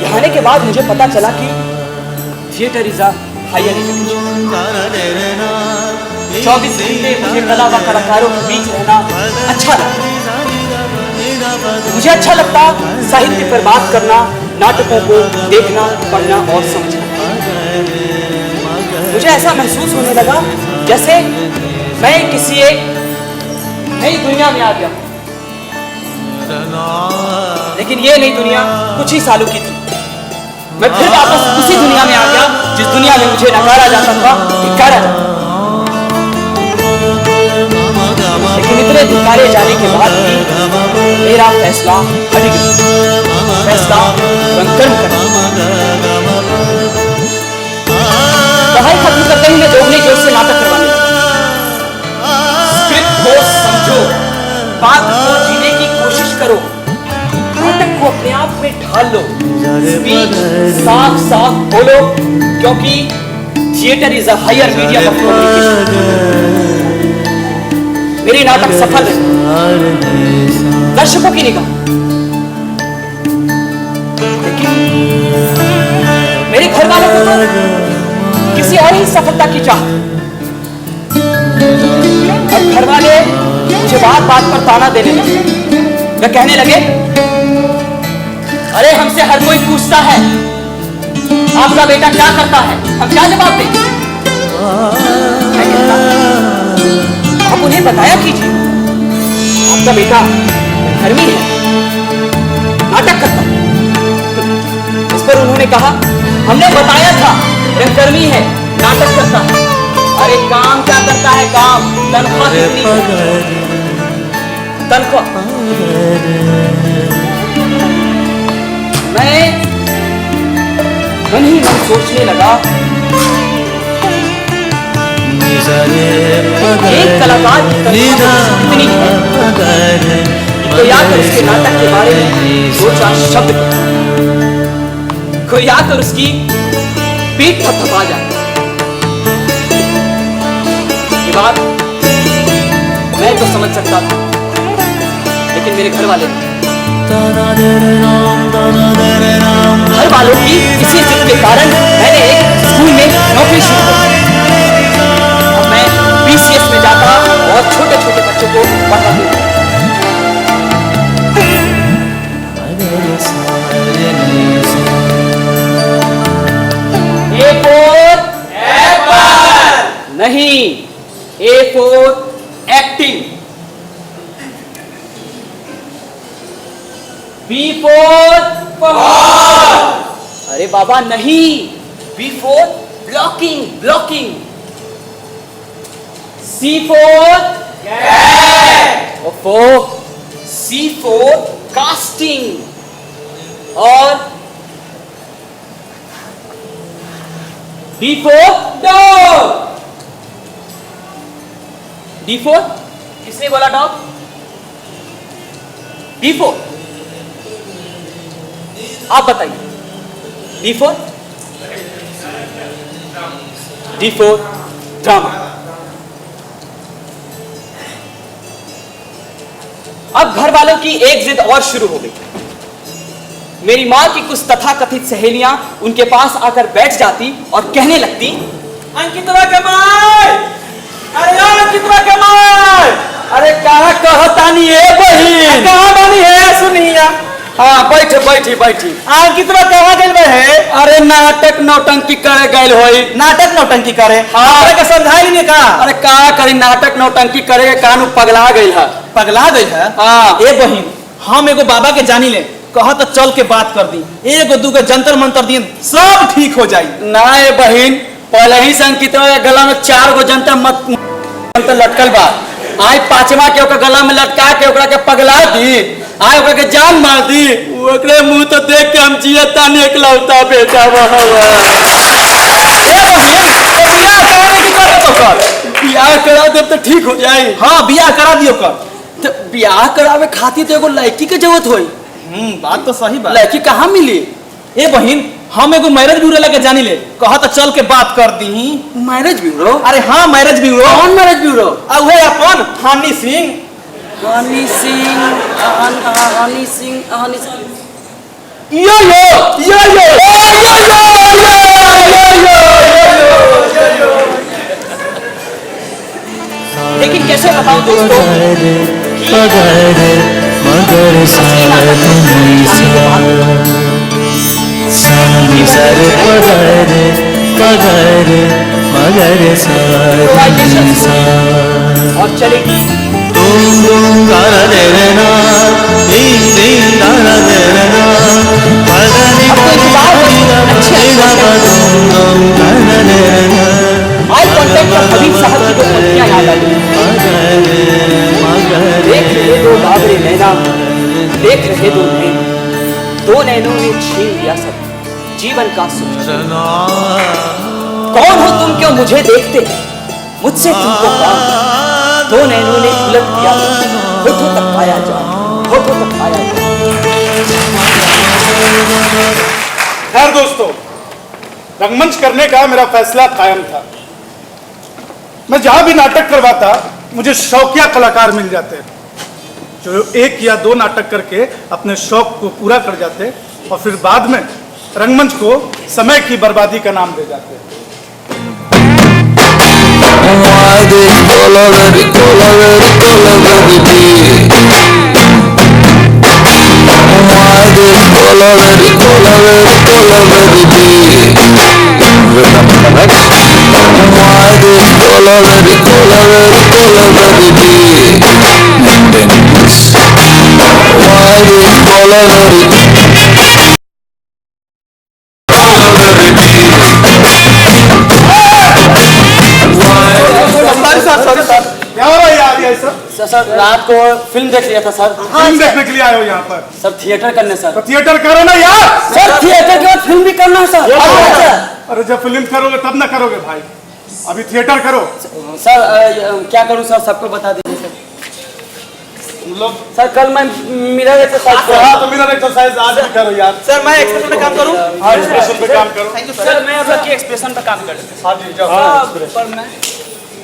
यहाँ आने के बाद मुझे पता चला कि theatre is a higher education. 24 घंटे मुझे कला व कलाकारों के बीच रहना अच्छा लगता। मुझे अच्छा लगता साहित्य पर बात करना, नाटकों को देखना, पढ़ना और समझना। मुझे ऐसा महसूस होने लगा जैसे मैं किसी एक नई दुनिया में आ गया। लेकिन ये नई दुनिया कुछ ही सालों की थी। मैं फिर वापस उसी दुनिया में आ गया जिस दुनिया में मुझे नकारा जाता था, धिक्कारा जाता था। लेकिन इतने धिक्कारे जाने के बाद भी मेरा फैसला अडिग नहीं। फैसला रंगकर्म करना। पढ़ाई खत्म करते ही मैं जोगनी जोश से नाटक करवाने लगा। स्क्रिप्ट को समझो, बात को जीने की कोशिश करो, नाटक को अपने आप में ढाल लो, स्पीच साफ साफ बोलो, क्योंकि theatre is a higher medium of communication. मेरी नाटक सफल है, दर्शकों की निगाह, लेकिन मेरे घर वालों को तो किसी और ही सफलता की चाहत। अब घर वाले मुझे बात बात पर ताना देने लगे। वे कहने लगे, अरे हमसे हर कोई पूछता है आपका बेटा क्या करता है, हम क्या जवाब दें? मैं कहता, आप उन्हें बताया कीजिए आपका बेटा धर्मी है, नाटक करता है। इस पर उन्होंने कहा, हमने बताया था रंगकर्मी है, नाटक करता है। अरे काम क्या करता है? काम, तनख्वाह कितनी है? तनख्वाह। मैं मन ही मन सोचने लगा, एक कलाकार की तनख्वाह कितनी है? कोई आकर उसके नाटक के बारे में दो चार शब्द, कोई आकर उसकी पीठ थपथपा जाए। ये बात मैं तो समझ सकता था, लेकिन मेरे घर वाले नहीं। घर वालों की किसी जिद के कारण मैंने एक स्कूल में नौकरी शुरू कर दी। अब मैं BCS में जाता और छोटे छोटे बच्चों को पढ़ाता हूँ। A for नहीं, A for acting, B for अरे बाबा नहीं, B for blocking, C for C for casting और D for dog. D for किसने बोला डॉग? D for आप बताइए। D for drama. अब घर वालों की एक जिद और शुरू हो गई। मेरी माँ की कुछ तथाकथित सहेलियां उनके पास आकर बैठ जाती और कहने लगती, अंकितवा कमाल, अरे यार अंकितवा कमाल, अरे कहाँ कहतानी है बहिन? कहाँ बनी है सुनिया? हाँ बैठी। अंकितवा कहाँ गइल है? अरे नाटक नौटंकी करे गइल होई। नाटक नौटंकी करे? हाँ। अरे का समझाई नहीं का? अरे का करी नाटक नौटंकी करे के कानू पगला गइल है। पगला गइल है? हाँ। ए बहिन, हम एगो बाबा के जानी ले, कहा तो चल के बात कर दी, एगो दूगो जंतर मंतर दिन सब ठीक हो जाई। ना ए बहिन, पहले ही संकितवा के गला में 4 गो जंतर लटकल बा। आज 5वां के ओकर गला में लटका के ओकरा के पगला दी, आज ओकरा के जान मार दी। ओकरे मुंह तो देख के हम जियता निकलौता बेटा बियाह करा दे तो ठीक हो जाए। हाँ बियाह करा दियो कर। तो बियाह करावे खातिर तो एगो लड़की के जरूरत होई। बात तो सही बात। लड़की कहाँ मिली? ए बहिन, हम एगो मैरिज ब्यूरो लगे जानी ले, कहा तो चल के बात कर दी। Marriage bureau? अरे हाँ मैरिज ब्यूरो। कौन मैरिज ब्यूरो? उहे अपन हनी सिंह। लेकिन कैसे बताऊं दोस्तों और चलेगी आज कॉन्टेक्ट पर हबीब साहब की दो पंक्तियां याद आ गई। देख रहे दो बाबरे नैना, देख रहे दो नैन, दो नैनों ने छीन लिया सब जीवन का सुख। कौन हो तुम, क्यों मुझे देखते, मुझसे तुमको काम, दो नैनों ने उलट दिया, होठों तक पाया जा, होठों तक पाया जा। खैर दोस्तों, रंगमंच करने का मेरा फैसला कायम था। मैं जहां भी नाटक करवाता मुझे शौकिया कलाकार मिल जाते जो 1 या 2 नाटक करके अपने शौक को पूरा कर जाते और फिर बाद में रंगमंच को समय की बर्बादी का नाम दे जाते। क्या हो रहा है यार ये सब? सर रात को फिल्म देख लिया था सर। फिल्म देखने के लिए आए हो यहाँ पर? सर थिएटर करने सर। तो थिएटर करो ना यार। सर थिएटर के बाद फिल्म भी करना है सर। अरे जब फिल्म करोगे तब ना करोगे भाई, अभी थिएटर करो। सर क्या करूं सर, सबको बता दीजिए सर। लोग सर कल मैं मिरर एक्सरसाइज हाँ तो मिरर एक्सरसाइज आज भी करो यार। सर मैं एक्सप्रेशन पे काम करूं? हाँ एक्सप्रेशन पे काम करो। थैंक यू सर मैं अब की एक्सप्रेशन पे काम कर रहा हाँ जी जाओ। हूं पर मैं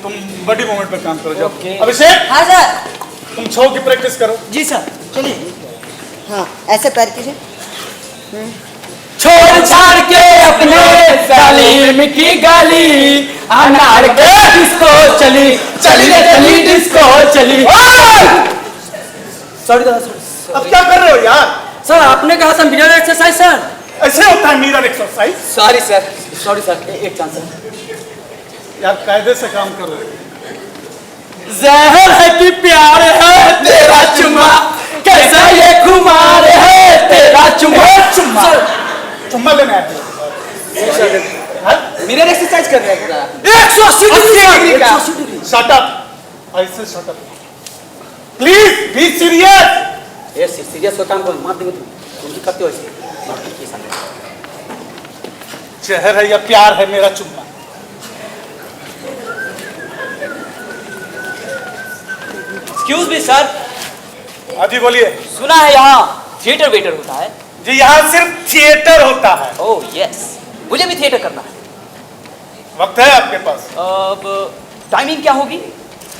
तुम बड़ी मोमेंट पे काम करो जाओ। ओके। अभिषेक हाँ सर। तुम छो की प्रैक्टिस करो। जी सर। चलिए। हाँ, ऐसे पैर कीजिए। छोड़ छाड़ के अपने सलीम की गली, अनार के डिस्को चली, चली रे चली डिस्को चली। सॉरी दादा, सॉरी। अब क्या कर रहे हो यार? सर आपने कहा था मिरर एक्सरसाइज सर। ऐसे होता है मिरर एक्सरसाइज? सॉरी सर, एक चांस सर। यार कायदे से काम करो। जहर है कि प्यार है तेरा चुम्मा, कैसा ये खुमार है तेरा चुम्मा। चुम्मा लेने आए मिरर एक्सरसाइज कर रहे हैं 180 डिग्री का। शट अप, ऐसे shut up please, be serious. ये सीरियस हो काम को मार देंगे तुम करते हो ऐसे। जहर है या प्यार है मेरा चुम्मा? एक्सक्यूज मी सर, हाँ जी बोलिए। सुना है यहाँ थिएटर वेटर होता है। जी यहाँ सिर्फ थिएटर होता है। ओह यस, मुझे भी थिएटर करना है। वक्त है आपके पास? अब टाइमिंग क्या होगी?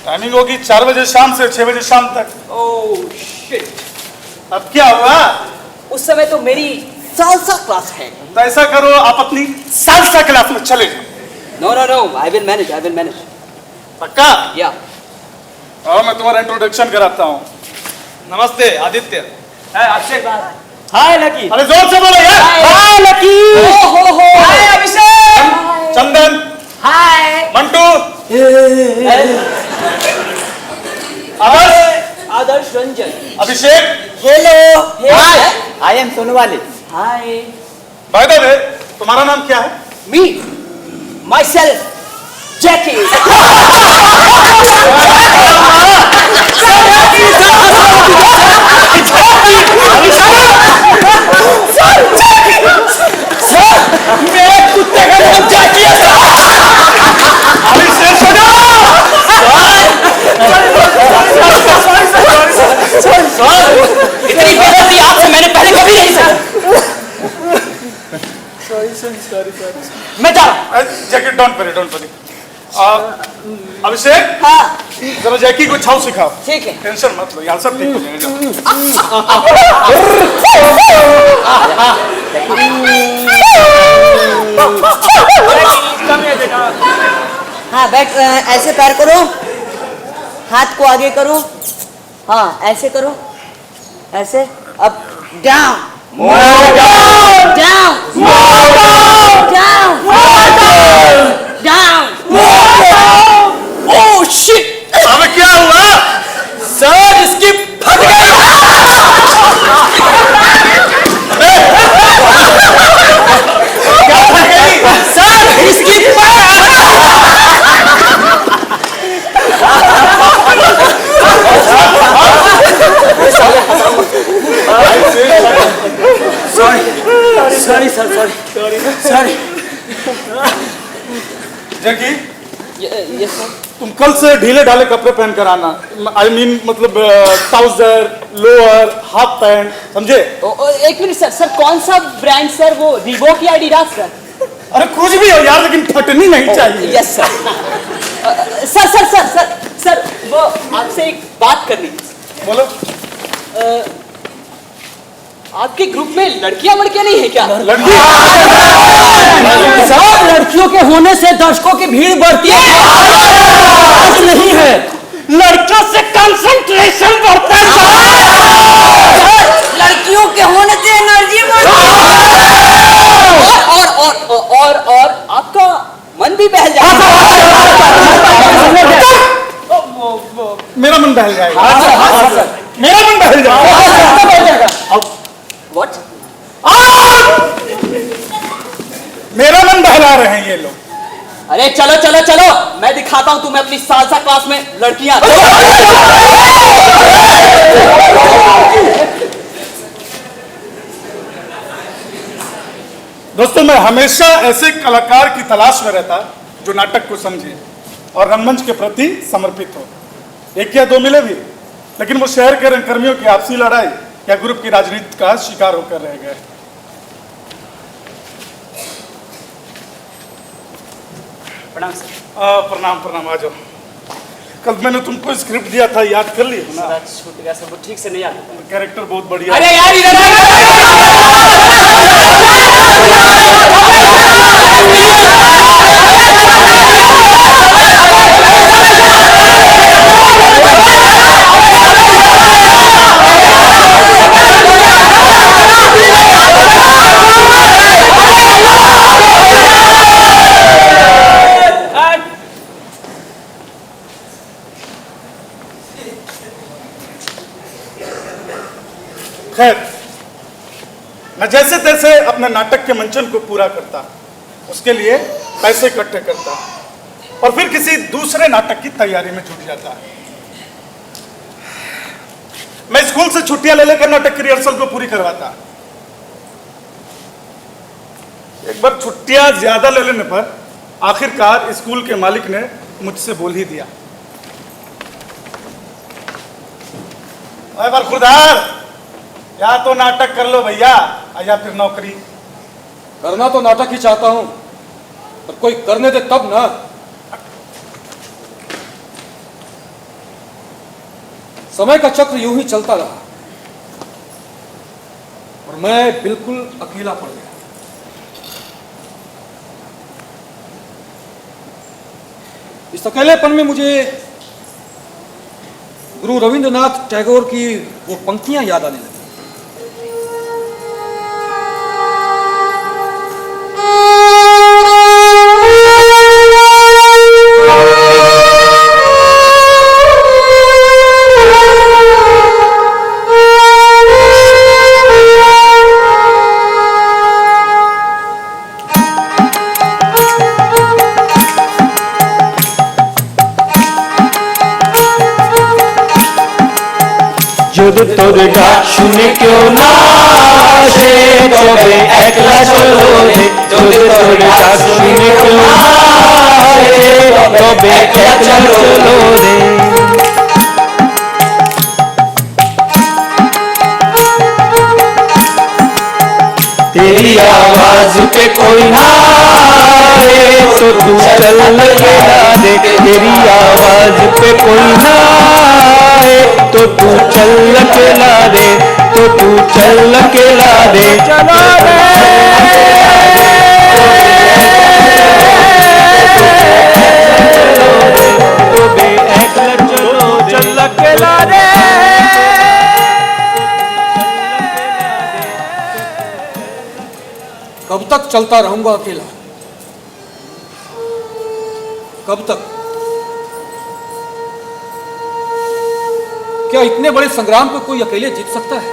टाइमिंग होगी 4 बजे शाम से 6 बजे शाम तक। ओह शिट, अब क्या हुआ? उस समय तो मेरी सालसा क्लास है। तो ऐसा करो, आप अपनी सालसा क्लास में चले जाओ। No no no, I will manage. पक्का? या और मैं तुम्हारा इंट्रोडक्शन कराता हूँ। नमस्ते आदित्य। हाय लकी। अरे जोर से बोलो यार। Hi Lucky. Hi Abhishek. Chandan. Hi Mantu. Adarsh. Adarsh Ranjan. Abhishek. Hello. Hi, I am Sonwali. Hi. By the way, तुम्हारा नाम क्या है? Me myself Jackie. मेरे कुत्ते का नाम जैकी है सर। इतनी बेइज्जती आपसे मैंने पहले कभी नहीं सुनी। मैं जा रहा हूँ। जैकी डोंट वरी। अभिषेक, हाँ जरा जैकी को छाव सिखाओ। ठीक है। टेंशन मत लो, यहाँ सब ठीक हो जाएगा। हाँ बैठ, ऐसे पैर करो, हाथ को आगे करो। हाँ ऐसे करो, ऐसे। अब डाउन ओह शिट, अब क्या हुआ? सर इसकी फट गई। क्या फट गई? सर इसकी सॉरी। जैकी, यस सर। तुम कल से ढीले ढाले कपड़े पहन कर आना। आई मीन मतलब ट्राउजर, लोअर, हाफ पैंट, समझे? एक मिनट सर, कौन सा ब्रांड सर? वो रीबॉक या एडिडास सर? अरे कुछ भी हो यार, लेकिन फटनी नहीं चाहिए। Yes sir. सर वो आपसे एक बात करनी थी। बोलो। आपके ग्रुप में लड़कियां नहीं है क्या? लड़की? सब लड़कियों के होने से दर्शकों की भीड़ बढ़ती है। नहीं है, लड़कियों से कंसंट्रेशन बढ़ता है। लड़कियों के होने से एनर्जी और आपका मन भी बहल जाएगा। मेरा मन बहल जाएगा। मेरा मन बहल जाएगा। व्हाट? मेरा मन बहला रहे हैं ये लोग। अरे चलो, मैं दिखाता हूं तुम्हें अपनी सालसा क्लास में लड़कियां। दोस्तों, मैं हमेशा ऐसे कलाकार की तलाश में रहता जो नाटक को समझे और रंगमंच के प्रति समर्पित हो। एक या दो मिले भी, लेकिन वो शहर के रंगकर्मियों की आपसी लड़ाई या ग्रुप की राजनीति का शिकार होकर रह गए। प्रणाम सर। प्रणाम, आ जाओ। कल मैंने तुमको स्क्रिप्ट दिया था, याद कर लिया ना? छूट गया सब, ठीक से नहीं याद होता। कैरेक्टर बहुत बढ़िया अरे है। यार इधर खैर, मैं जैसे तैसे अपने नाटक के मंचन को पूरा करता, उसके लिए पैसे इकट्ठे करता और फिर किसी दूसरे नाटक की तैयारी में जुट जाता। मैं स्कूल से छुट्टियां ले लेकर नाटक की रिहर्सल को पूरी करवाता। एक बार छुट्टियां ज्यादा ले लेने पर आखिरकार स्कूल के मालिक ने मुझसे बोल ही दिया, खुदार या तो नाटक कर लो भैया, या फिर नौकरी। करना तो नाटक ही चाहता हूं, पर कोई करने दे तब ना। समय का चक्र यूं ही चलता रहा और मैं बिल्कुल अकेला पड़ गया। इस अकेलेपन में मुझे गुरु रविंद्रनाथ टैगोर की वो पंक्तियां याद आने लगी। जुद तोर डाक শুনে क्यों ना আসে তবে একলা চলো রে जुद तोर डाक শুনে क्यों ना আসে তবে একলা চলো রে तेरी आवाज पे कोई ना आए तो तू चल के ला दे तेरी आवाज पे कोई ना आए तो तू चल के ला दे तो तू चल के ला दे चलो रे चलो चल के ला दे कब तक चलता रहूंगा अकेला? कब तक? क्या इतने बड़े संग्राम को कोई अकेले जीत सकता है?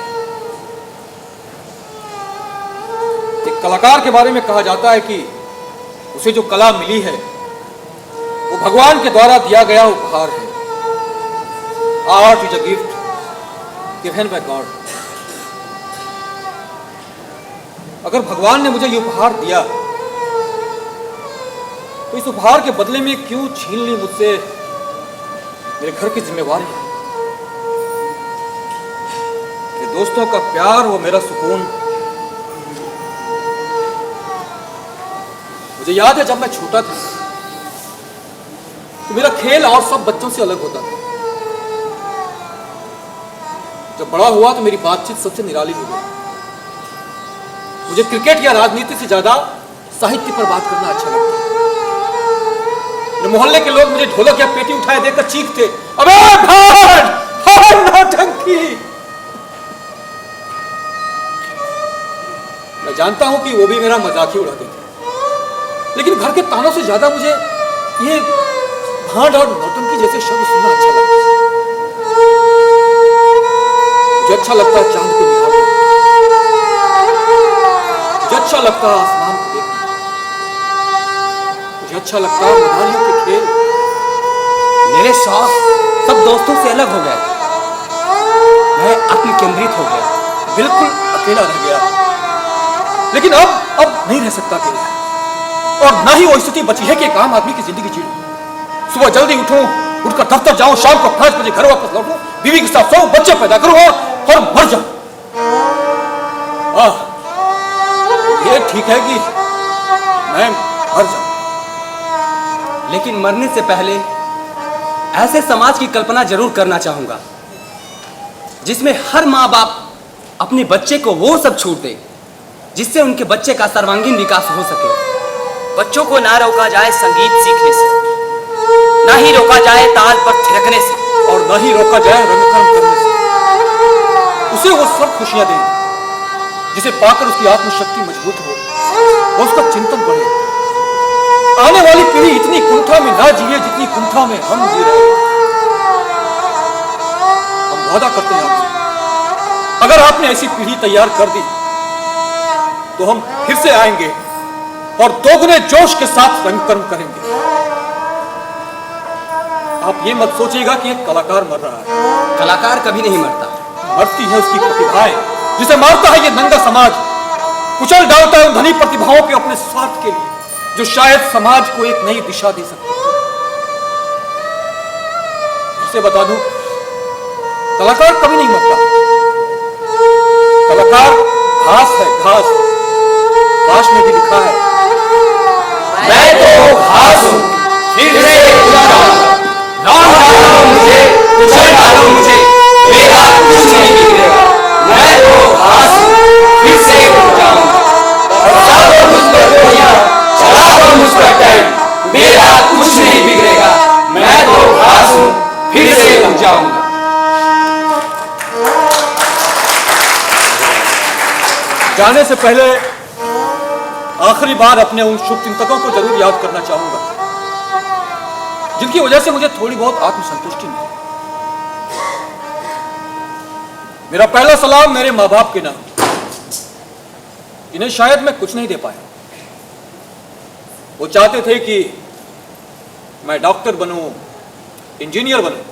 एक कलाकार के बारे में कहा जाता है कि उसे जो कला मिली है वो भगवान के द्वारा दिया गया उपहार है। Art is a gift given by God. अगर भगवान ने मुझे ये उपहार दिया तो इस उपहार के बदले में क्यों छीन ली मुझसे मेरे घर की जिम्मेवारी? मेरे दोस्तों का प्यार, वो मेरा सुकून। मुझे याद है जब मैं छोटा था तो मेरा खेल और सब बच्चों से अलग होता था। जब बड़ा हुआ तो मेरी बातचीत सबसे निराली हो गई। मुझे क्रिकेट या राजनीति से ज्यादा साहित्य पर बात करना अच्छा लगता है। मेरे मोहल्ले के लोग मुझे ढोलक या पेटी उठाए देखकर चीखते, अबे भाड़ नौटंकी। मैं जानता हूं कि वो भी मेरा मजाक ही उड़ाते थे, लेकिन घर के तानों से ज्यादा मुझे ये भाड़ और नौटंकी जैसे शब्द सुनना अच्छा लगता है। मुझे अच्छा लगता है चांद को निहारना, मुझे अच्छा लगता है आसमान को देखना, मुझे अच्छा लगता है मदारियों के खेल। मेरे शौक सब दोस्तों से अलग हो गए। मैं आत्म केंद्रित हो गया, बिल्कुल अकेला रह गया। लेकिन अब नहीं रह सकता अकेला, और ना ही वो स्थिति बची है कि एक आम आदमी की जिंदगी जी लूं। सुबह जल्दी उठूं, उठकर दफ्तर जाऊं, शाम को 5 बजे घर वापस लौटूं, बीवी के साथ सोऊं, बच्चे पैदा करूं और मर जाऊं। ये ठीक है कि मैं मर जाऊं, लेकिन मरने से पहले ऐसे समाज की कल्पना जरूर करना चाहूंगा जिसमें हर माँ बाप अपने बच्चे को वो सब छूट दे जिससे उनके बच्चे का सर्वांगीण विकास हो सके। बच्चों को ना रोका जाए संगीत सीखने से, ना ही रोका जाए ताल पर थिरकने से, और न ही रोका जाए रंगकर्म करने से। उसे वो सब खुशियां दें जिसे पाकर उसकी आत्मशक्ति मजबूत हो, उसका चिंतन बढ़े। आने वाली पीढ़ी इतनी कुंठा में ना जिए जितनी कुंठा में हम जी रहे हैं। हम वादा करते हैं आपसे, अगर आपने ऐसी पीढ़ी तैयार कर दी तो हम फिर से आएंगे और दोगुने जोश के साथ रंगकर्म करेंगे। आप ये मत सोचिएगा कि एक कलाकार मर रहा है। कलाकार कभी नहीं मरता, मरती है उसकी प्रतिभाएं, जिसे मारता है ये नंगा समाज, कुचल डालता है उन धनी प्रतिभाओं के अपने स्वार्थ के लिए जो शायद समाज को एक नई दिशा दे सकते हैं। इसे बता दूं, कलाकार कभी नहीं मरता। कलाकार घास है, घास। घास में भी लिखा है, मैं तो घास हूं, फिर से उग जाऊंगा। लौट डालो मुझे, कुचल डालो मुझे, मेरा कुछ नहीं बिगड़ेगा। मैं तो घास हूं, फिर से उग जाऊंगा। बरसा दो मुझ पर गोलियां, चला दो मुझ पर टैंक, मेरा कुछ नहीं बिगड़ेगा। मैं तो घास हूं, फिर से उग जाऊंगा। जाने से पहले आखिरी बार अपने उन शुभचिंतकों को जरूर याद करना चाहूंगा जिनकी वजह से मुझे थोड़ी बहुत आत्मसंतुष्टि मिली। मेरा पहला सलाम मेरे माँ बाप के नाम, इन्हें शायद मैं कुछ नहीं दे पाया। वो चाहते थे कि मैं डॉक्टर बनूं, इंजीनियर बनूं,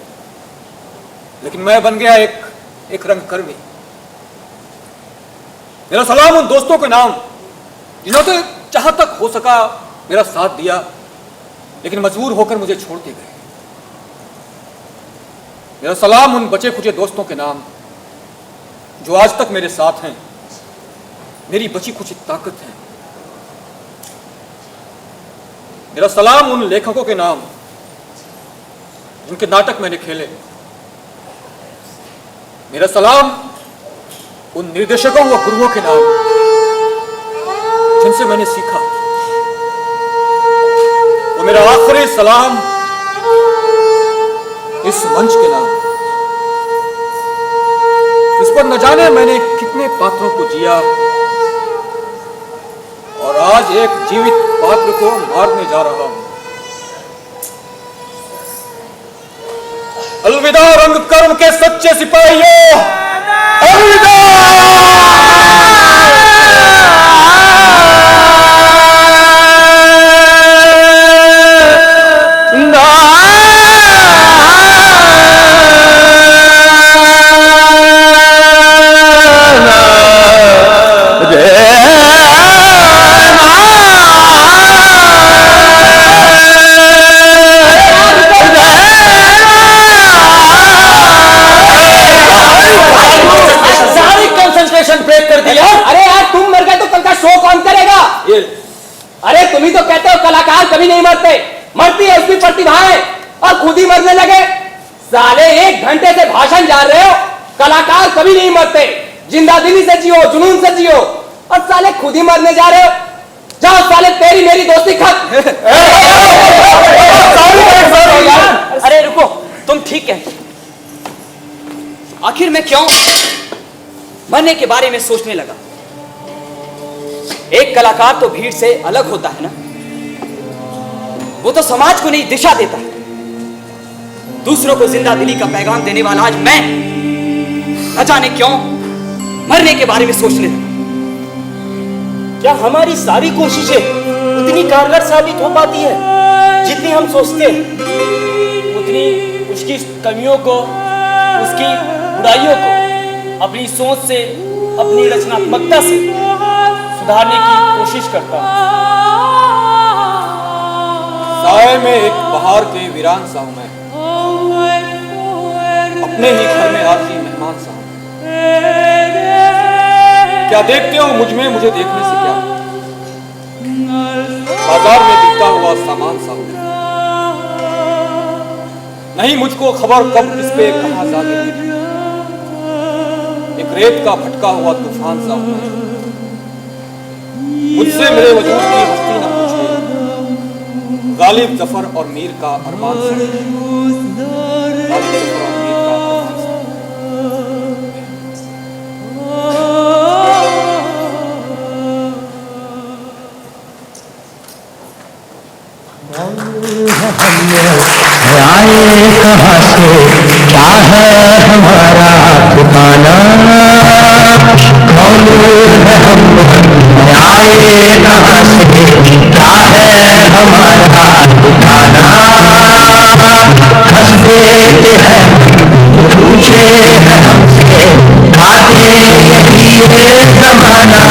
लेकिन मैं बन गया एक रंगकर्मी। मेरा सलाम उन दोस्तों के नाम जिन्होंने जहां तक हो सका मेरा साथ दिया, लेकिन मजबूर होकर मुझे छोड़ के गए। मेरा सलाम उन बचे खुचे दोस्तों के नाम जो आज तक मेरे साथ हैं, मेरी बची खुची ताकत है। मेरा सलाम उन लेखकों के नाम जिनके नाटक मैंने खेले। मेरा सलाम उन निर्देशकों व गुरुओं के नाम जिनसे मैंने सीखा। और मेरा आखिरी सलाम इस मंच के नाम, इस पर न जाने मैंने कितने पात्रों को जिया और आज एक जीवित पात्र को मारने जा रहा हूं। अलविदा रंगकर्म के सच्चे सिपाहियों, अलविदा। अरे तुम ही तो कहते हो कलाकार कभी नहीं मरते, मरती है उसकी प्रतिभाएं और खुद ही मरने लगे। साले 1 घंटे से भाषण जा रहे हो, कलाकार कभी नहीं मरते, जिंदा दिली से जियो, जुनून से जियो, और साले खुद ही मरने जा रहे हो। जाओ साले, तेरी मेरी दोस्ती खत्म। अरे रुको, तुम ठीक कहते। आखिर मैं क्यों मरने के बारे में सोचने लगा। एक कलाकार तो भीड़ से अलग होता है ना, वो तो समाज को नई दिशा देता है, दूसरों को जिंदा दिली का पैगाम देने वाला आज मैं न जाने क्यों मरने के बारे में सोचने लगा। क्या हमारी सारी कोशिशें उतनी कारगर साबित हो पाती है जितनी हम सोचते हैं? उतनी उसकी कमियों को, उसकी बुराइयों को अपनी सोच से, अपनी रचनात्मकता से सुधारने की कोशिश करता हूं। साए में एक बहार के वीरान सा हूं मैं, अपने ही घर में आखिरी मेहमान सा हूं। क्या देखते हो मुझ में, मुझे देखने से क्या? बाजार में बिकता हुआ सामान सा हूं। नहीं मुझको खबर कब किस पे कहां जागे मिली। एक रेत का भटका हुआ तूफान सा हूं मैं। मुझसे मेरे वजूद की हस्ती न पूछे। गालिब जफर और मीर का अरमान सा। गालिब जफर और मीर का अरमान सा। आए कहाँ से, क्या है हमारा ठिकाना, कौन है हम, आए कहाँ से, क्या है हमारा ठिकाना, हंस देते हैं पूछे हैं हमसे, खाते यही है जमाना,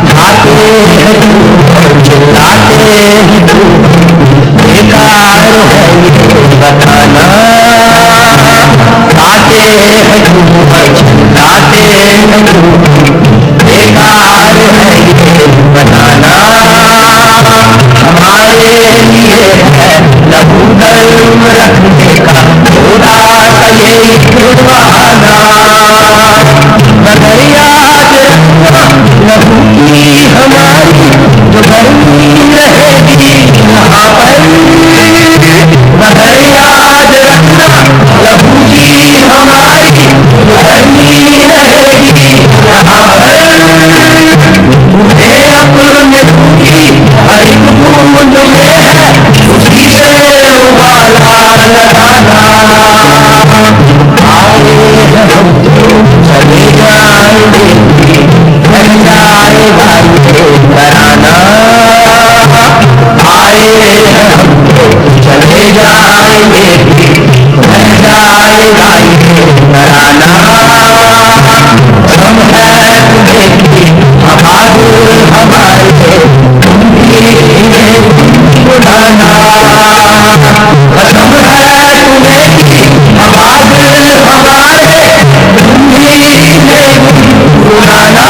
खाते हैं चिल्लाते हैं बेकार है ये बताना, खाते हैं चिल्लाते हैं बेकार है ये बताना, हमारे लिए है लहू दर्म रखने का थोड़ा सा ये बहाना, मगर याद रखना लहू की हमारी जो गर्मी रहेगी यहाँ पर, मगर याद रखना लहू की हमारी जो गर्मी रहेगी यहाँ पर, तुम्हें अपने दूंगी हर एक बूंद में है उसी से उबाला लगाना, आए हम चले जाएंगे बन जाएगा ये घराना, आए हम चले जाएंगे बन जाएगा ये घराना, हम है तुम्हें की बहादुर हमारे, तुम भी इन्हें बुलाना, हम है तुम्हें की बहादुर हमारे, तुम भी इन्हें बुलाना,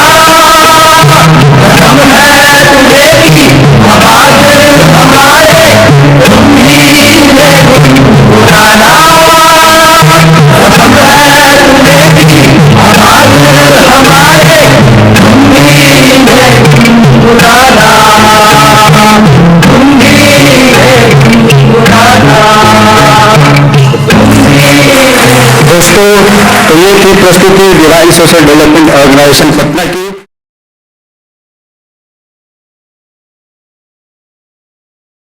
हम है तुम्हें की बहादुर हमारे, तुम भी इन्हें बुलाना, हम है तुम्हें की बहादुर हमारे, तुम भी इन्हें बुलाना, तुम भी इन्हें बुलाना। दोस्तों, तो ये थी प्रस्तुति Divine Social Development Organisation Patna की।